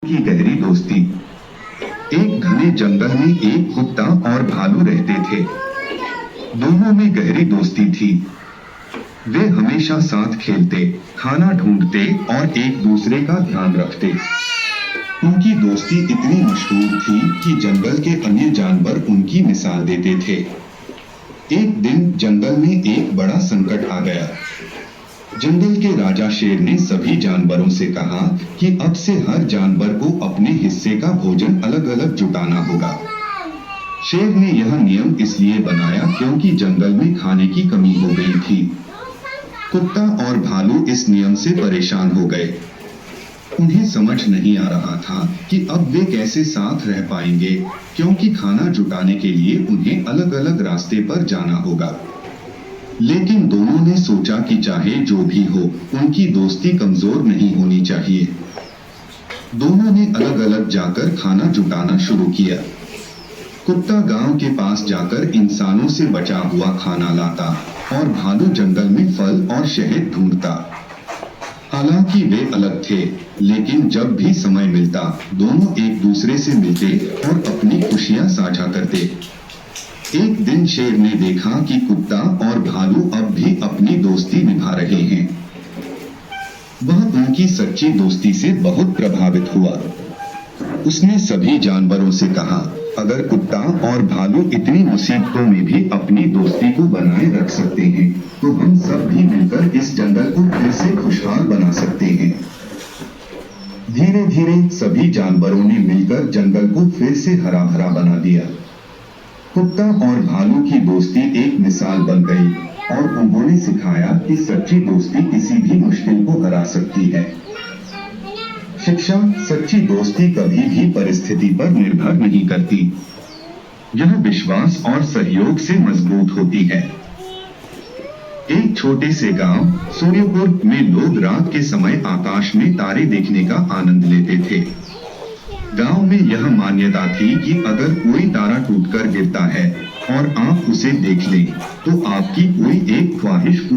की गहरी दोस्ती। एक घने जंगल में एक कुत्ता और भालू रहते थे। दोनों में गहरी दोस्ती थी। वे हमेशा साथ खेलते, खाना ढूंढते और एक दूसरे का ध्यान रखते। उनकी दोस्ती इतनी मशहूर थी कि जंगल के अन्य जानवर उनकी मिसाल देते थे। एक दिन जंगल में एक बड़ा संकट आ गया। जंगल के राजा शेर ने सभी जानवरों से कहा कि अब से हर जानवर को अपने हिस्से का भोजन अलग अलग जुटाना होगा। शेर ने यह नियम इसलिए बनाया क्योंकि जंगल में खाने की कमी हो गई थी। कुत्ता और भालू इस नियम से परेशान हो गए। उन्हें समझ नहीं आ रहा था कि अब वे कैसे साथ रह पाएंगे, क्योंकि खाना जुटाने के लिए उन्हें अलग अलग रास्ते पर जाना होगा। लेकिन दोनों ने सोचा कि चाहे जो भी हो, उनकी दोस्ती कमजोर नहीं होनी चाहिए। दोनों ने अलग अलग जाकर खाना जुटाना शुरू किया। कुत्ता गांव के पास जाकर इंसानों से बचा हुआ खाना लाता और भालू जंगल में फल और शहद ढूंढता। हालांकि वे अलग थे, लेकिन जब भी समय मिलता दोनों एक दूसरे से मिलते और अपनी खुशियां साझा करते। एक दिन शेर ने देखा कि कुत्ता और भालू अब भी अपनी दोस्ती निभा रहे हैं। वह उनकी सच्ची दोस्ती से बहुत प्रभावित हुआ। उसने सभी जानवरों से कहा, अगर कुत्ता और भालू इतनी मुसीबतों में भी अपनी दोस्ती को बनाए रख सकते हैं, तो हम सब भी मिलकर इस जंगल को फिर से खुशहाल बना सकते हैं। धीरे धीरे सभी जानवरों ने मिलकर जंगल को फिर से हरा भरा बना दिया। कुत्ता और भालू की दोस्ती एक मिसाल बन गई और उन्होंने सिखाया कि सच्ची दोस्ती किसी भी मुश्किल को हरा सकती है। शिक्षा: सच्ची दोस्ती कभी भी परिस्थिति पर निर्भर नहीं करती। यह विश्वास और सहयोग से मजबूत होती है। एक छोटे से गांव सूर्यपुर में लोग रात के समय आकाश में तारे देखने का आनंद लेते थे। गांव में यह मान्यता थी कि अगर कोई तारा टूटकर गिरता है और आप उसे देख लें, तो आपकी कोई एक ख्वाहिश पूरी